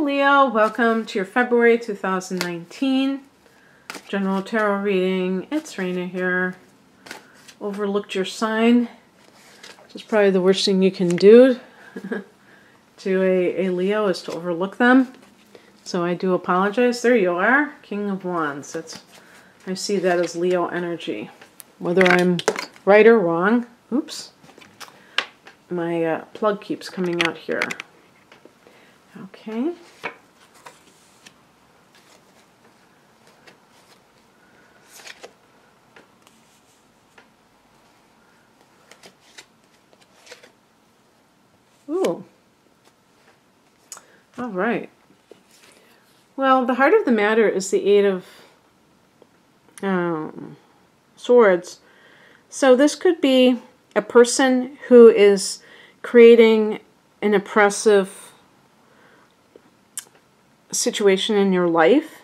Leo, welcome to your February 2019 general tarot reading. It's Raina here. Overlooked your sign, which is probably the worst thing you can do to a Leo, is to overlook them. So I do apologize. There you are, King of Wands. I see that as Leo energy. Whether I'm right or wrong, oops, my plug keeps coming out here. Okay. Ooh. All right. Well, the heart of the matter is the Eight of Swords. So this could be a person who is creating an oppressive situation in your life,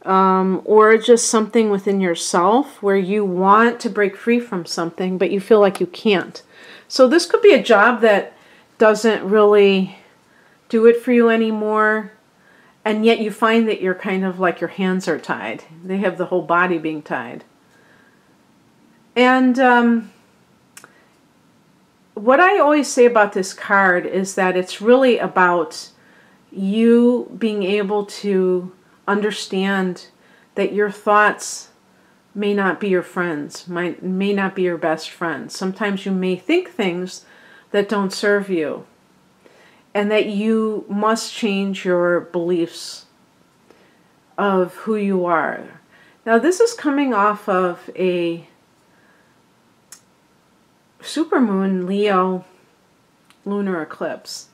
or just something within yourself where you want to break free from something, but you feel like you can't. So this could be a job that doesn't really do it for you anymore, and yet you find that you're kind of like your hands are tied. They have the whole body being tied. And what I always say about this card is that it's really about you being able to understand that your thoughts may not be your friends, may not be your best friends. Sometimes you may think things that don't serve you, and that you must change your beliefs of who you are. Now, this is coming off of a supermoon Leo lunar eclipse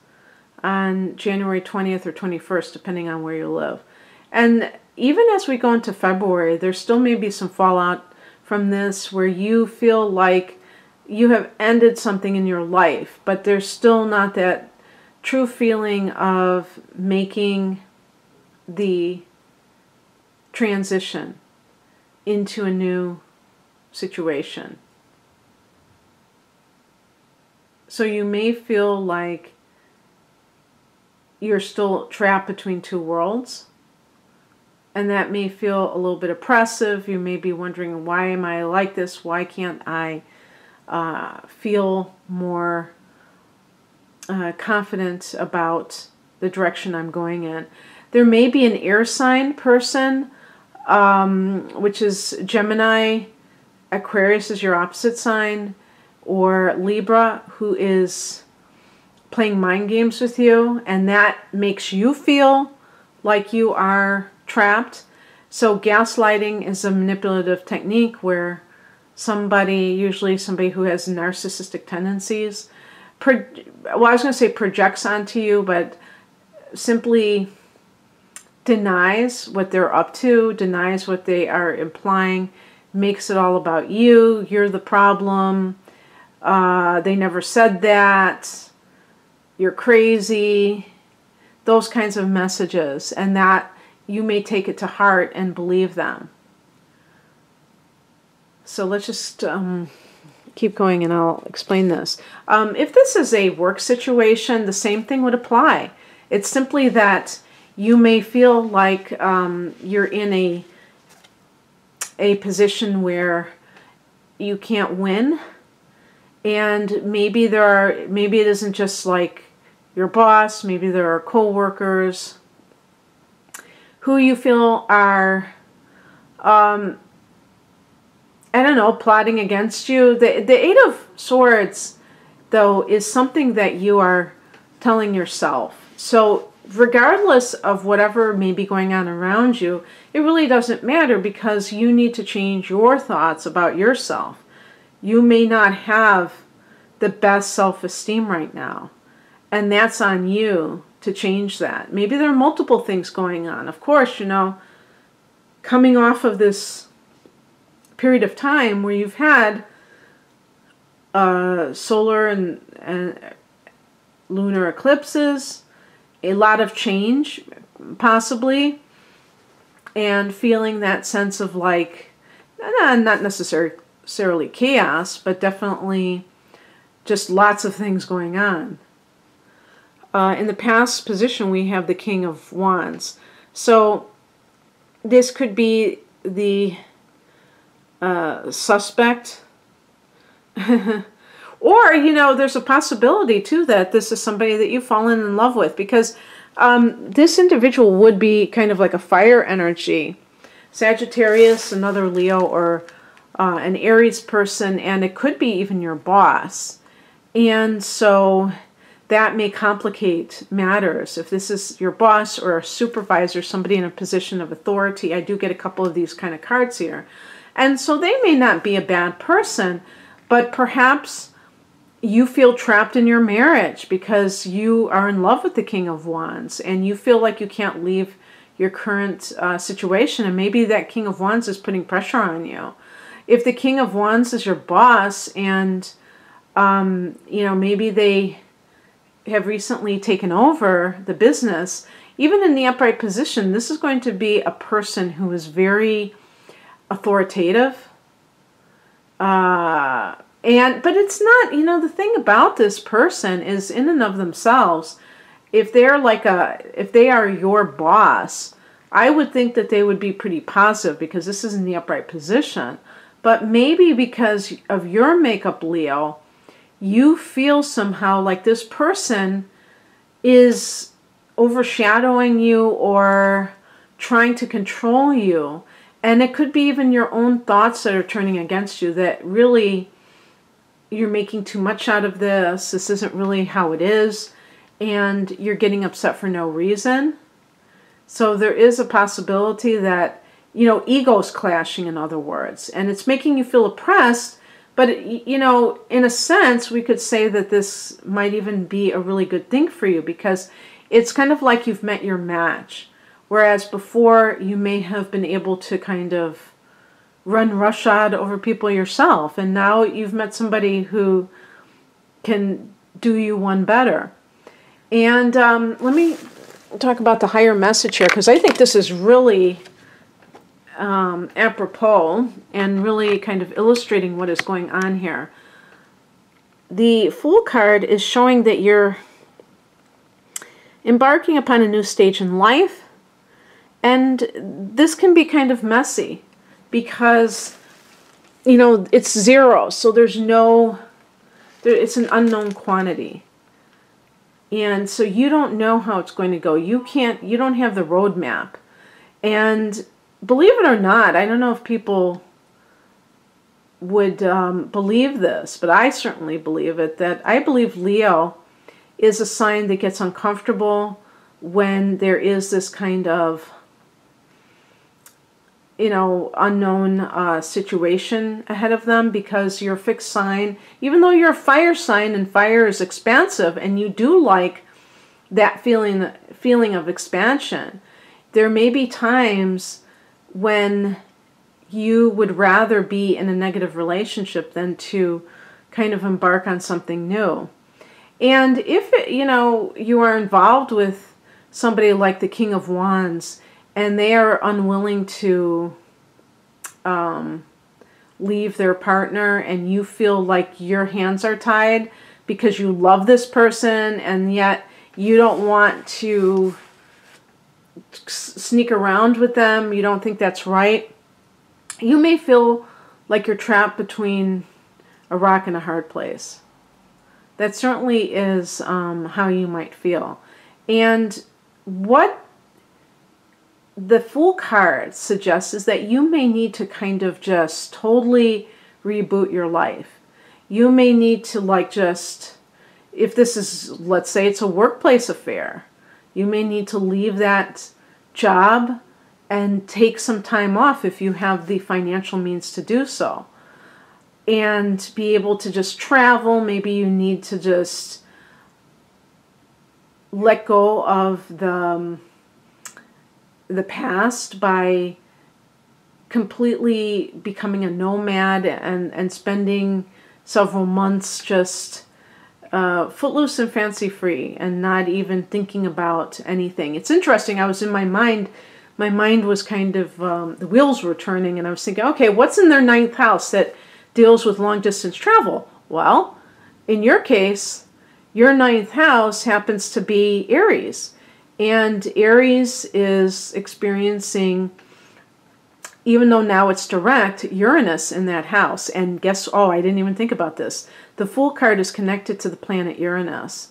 on January 20th or 21st, depending on where you live. And even as we go into February, there still may be some fallout from this where you feel like you have ended something in your life, but there's still not that true feeling of making the transition into a new situation. So you may feel like you're still trapped between two worlds, and that may feel a little bit oppressive. You may be wondering, why am I like this? Why can't I feel more confident about the direction I'm going in? There may be an air sign person, which is Gemini. Aquarius is your opposite sign, or Libra, who is playing mind games with you, and that makes you feel like you are trapped. So gaslighting is a manipulative technique where somebody, usually somebody who has narcissistic tendencies, well, I was going to say projects onto you, but simply denies what they're up to, denies what they are implying, makes it all about you. You're the problem. They never said that. You're crazy. Those kinds of messages, and that you may take it to heart and believe them. So let's just keep going and I'll explain this. If this is a work situation, the same thing would apply. It's simply that you may feel like you're in a position where you can't win, and maybe maybe it isn't just like your boss, maybe there are co-workers who you feel are I don't know, plotting against you. The Eight of Swords, though, is something that you are telling yourself. So regardless of whatever may be going on around you, it really doesn't matter, because you need to change your thoughts about yourself. You may not have the best self-esteem right now, and that's on you to change that. Maybe there are multiple things going on. Of course, you know, coming off of this period of time where you've had solar and lunar eclipses, a lot of change, possibly, and feeling that sense of like, not necessarily chaos, but definitely just lots of things going on. In the past position, we have the King of Wands. So this could be the suspect. Or, there's a possibility, too, that this is somebody that you've fallen in love with. Because this individual would be kind of like a fire energy. Sagittarius, another Leo, or an Aries person. And it could be even your boss. And so that may complicate matters. If this is your boss or a supervisor, somebody in a position of authority, I do get a couple of these kind of cards here. And so they may not be a bad person, but perhaps you feel trapped in your marriage because you are in love with the King of Wands and you feel like you can't leave your current situation. And maybe that King of Wands is putting pressure on you. If the King of Wands is your boss and, maybe they have recently taken over the business, even in the upright position, this is going to be a person who is very authoritative. But it's not, the thing about this person is in and of themselves, if they are your boss, I would think that they would be pretty positive because this is in the upright position. But maybe because of your makeup, Leo, you feel somehow like this person is overshadowing you or trying to control you. And it could be even your own thoughts that are turning against you, that really you're making too much out of this. This isn't really how it is. And you're getting upset for no reason. So there is a possibility that, ego's clashing, in other words. And it's making you feel oppressed. But, in a sense, we could say that this might even be a really good thing for you because it's kind of like you've met your match. Whereas before, you may have been able to kind of run roughshod over people yourself. And now you've met somebody who can do you one better. And let me talk about the higher message here, because I think this is really apropos and really kind of illustrating what is going on here. The Fool card is showing that you're embarking upon a new stage in life. And this can be kind of messy because, it's zero. So it's an unknown quantity. And so you don't know how it's going to go. You don't have the roadmap. And believe it or not, I don't know if people would believe this, but I certainly believe it, that I believe Leo is a sign that gets uncomfortable when there is this kind of unknown situation ahead of them, because you're a fixed sign, even though you're a fire sign and fire is expansive and you do like that feeling of expansion. There may be times when you would rather be in a negative relationship than to kind of embark on something new. And if you are involved with somebody like the King of Wands, and they are unwilling to leave their partner, and you feel like your hands are tied because you love this person, and yet you don't want to sneak around with them, you don't think that's right, you may feel like you're trapped between a rock and a hard place. That certainly is how you might feel. And what the Fool card suggests is that you may need to kind of just totally reboot your life. You may need to if this is, let's say it's a workplace affair, you may need to leave that job and take some time off if you have the financial means to do so. And be able to just travel. Maybe you need to just let go of the past by completely becoming a nomad and spending several months just footloose and fancy-free and not even thinking about anything. It's interesting. I was in my mind was kind of, the wheels were turning, and I was thinking, okay, what's in their 9th house that deals with long-distance travel? Well, in your case, your ninth house happens to be Aries. And Aries is experiencing, even though now it's direct, Uranus in that house. And I didn't even think about this. The Fool card is connected to the planet Uranus.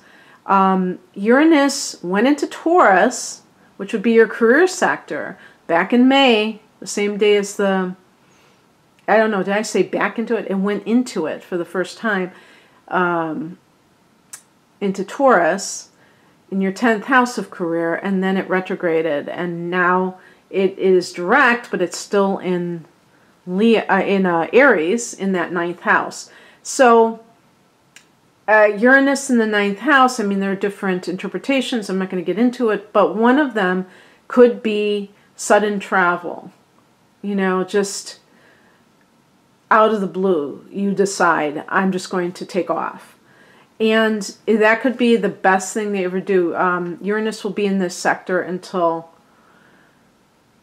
Uranus went into Taurus, which would be your career sector, back in May, the same day as I don't know, did I say back into it? It went into it for the first time, into Taurus, in your 10th house of career, and then it retrograded, and now it is direct, but it's still in Aries, in that 9th house. So Uranus in the 9th house, I mean, there are different interpretations. I'm not going to get into it, but one of them could be sudden travel. You know, just out of the blue, you decide, I'm just going to take off. And that could be the best thing they ever do. Uranus will be in this sector until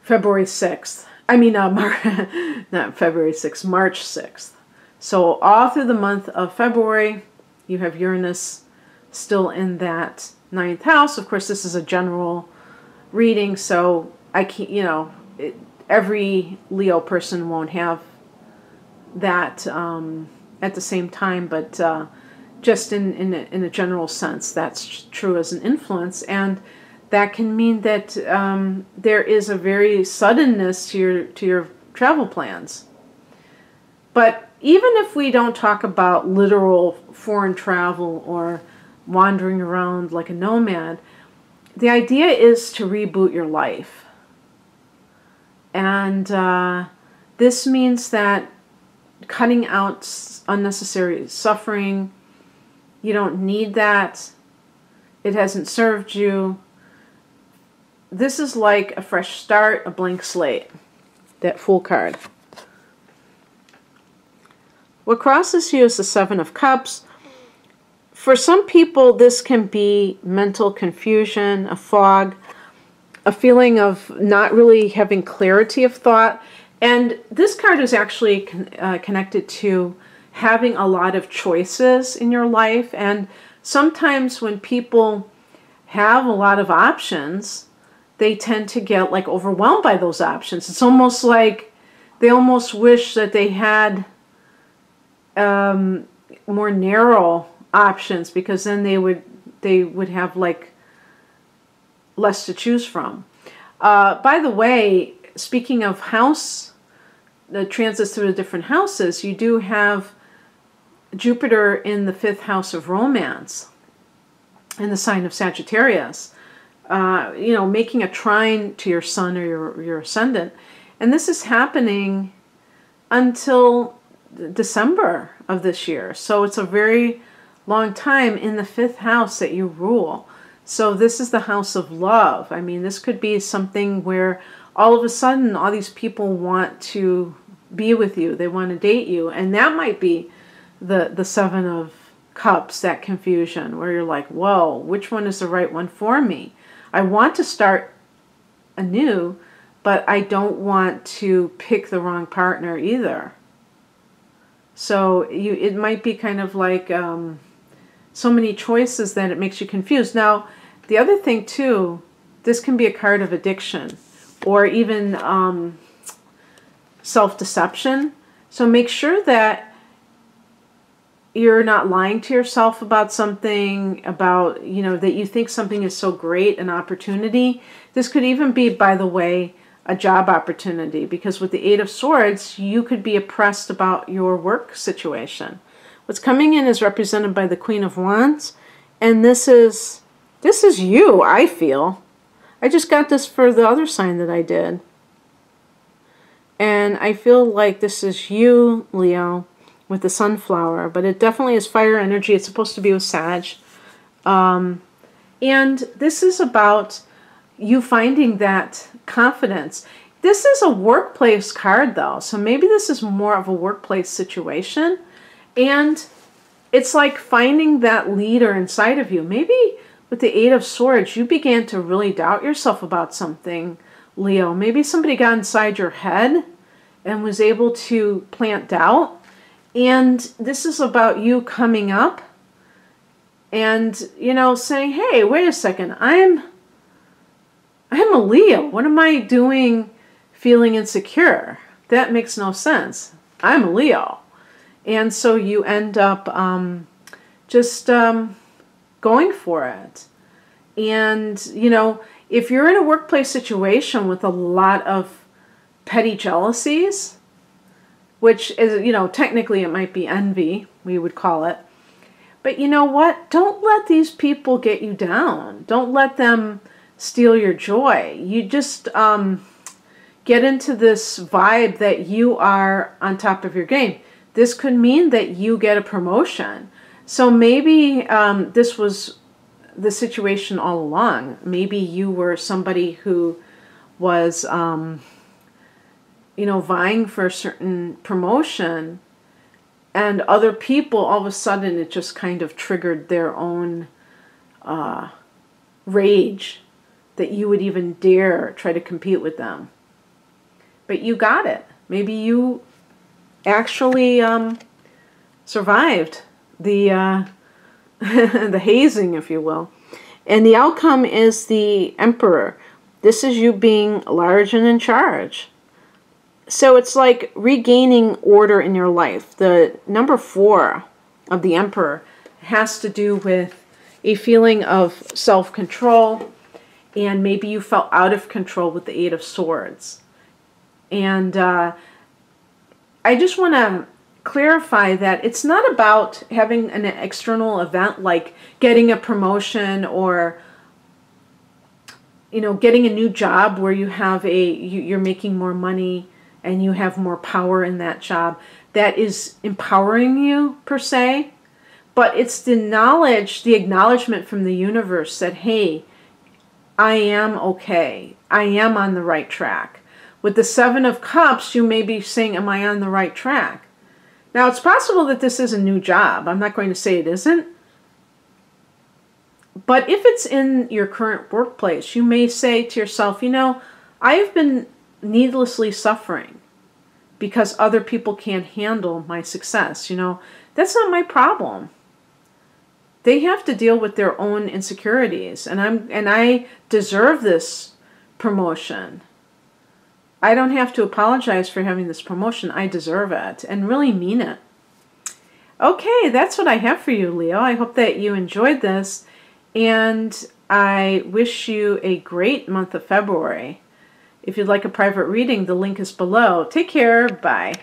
February 6th. I mean, not February 6th, March 6th. So all through the month of February, you have Uranus still in that 9th house. Of course, this is a general reading, so I can't, every Leo person won't have that at the same time, but just in a general sense, that's true as an influence. And that can mean that there is a very suddenness to your travel plans. But even if we don't talk about literal foreign travel or wandering around like a nomad, the idea is to reboot your life. And this means that cutting out unnecessary suffering, you don't need that. It hasn't served you. This is like a fresh start, a blank slate, that Fool card. What crosses you is the Seven of Cups. For some people, this can be mental confusion, a fog, a feeling of not really having clarity of thought. And this card is actually connected to having a lot of choices in your life. And sometimes when people have a lot of options, they tend to get like overwhelmed by those options. It's almost like they almost wish that they had more narrow options, because then they would have like less to choose from. By the way, speaking of the transits through the different houses, you do have Jupiter in the 5th house of romance, in the sign of Sagittarius, making a trine to your sun or your ascendant. And this is happening until December of this year. So it's a very long time in the 5th house that you rule. So this is the house of love. I mean, this could be something where all of a sudden all these people want to be with you. They want to date you. And that might be the Seven of Cups, that confusion where you're like, whoa, which one is the right one for me? I want to start anew, but I don't want to pick the wrong partner either. So it might be kind of like so many choices that it makes you confused. Now, the other thing too, this can be a card of addiction or even self-deception. So make sure that you're not lying to yourself about something, about, that you think something is so great, an opportunity. This could even be, by the way, a job opportunity, because with the Eight of Swords, you could be oppressed about your work situation. What's coming in is represented by the Queen of Wands, and this is you, I feel. I just got this for the other sign that I did. And I feel like this is you, Leo, with the sunflower, but it definitely is fire energy. It's supposed to be with Sag. And this is about you finding that confidence. This is a workplace card, though, so maybe this is more of a workplace situation. And it's like finding that leader inside of you. Maybe with the Eight of Swords, you began to really doubt yourself about something, Leo. Maybe somebody got inside your head and was able to plant doubt. And this is about you coming up and, you know, saying, hey, wait a second, I'm a Leo. What am I doing feeling insecure? That makes no sense. I'm a Leo. And so you end up just going for it. And, you know, if you're in a workplace situation with a lot of petty jealousies, which is, you know, technically it might be envy, we would call it. But you know what? Don't let these people get you down. Don't let them steal your joy. You just get into this vibe that you are on top of your game. This could mean that you get a promotion. So maybe this was the situation all along. Maybe you were somebody who was, you know, vying for a certain promotion, and other people, all of a sudden, it just kind of triggered their own rage that you would even dare try to compete with them. But you got it. Maybe you actually survived the the hazing, if you will. And the outcome is the Emperor. This is you being large and in charge. So it's like regaining order in your life. The number 4 of the Emperor has to do with a feeling of self-control, and maybe you felt out of control with the 8 of Swords. And I just want to clarify that it's not about having an external event like getting a promotion or, you know, getting a new job where you have you're making more money and you have more power in that job. That is empowering you per se, but it's the knowledge, the acknowledgement from the universe that, hey, I am okay. I am on the right track. With the 7 of Cups, you may be saying, am I on the right track? Now, it's possible that this is a new job. I'm not going to say it isn't. But if it's in your current workplace, you may say to yourself, you know, I've been needlessly suffering because other people can't handle my success. You know, that's not my problem. They have to deal with their own insecurities, and I deserve this promotion. I don't have to apologize for having this promotion. I deserve it, and really mean it. Okay, that's what I have for you, Leo. I hope that you enjoyed this, and I wish you a great month of February. If you'd like a private reading, the link is below. Take care. Bye.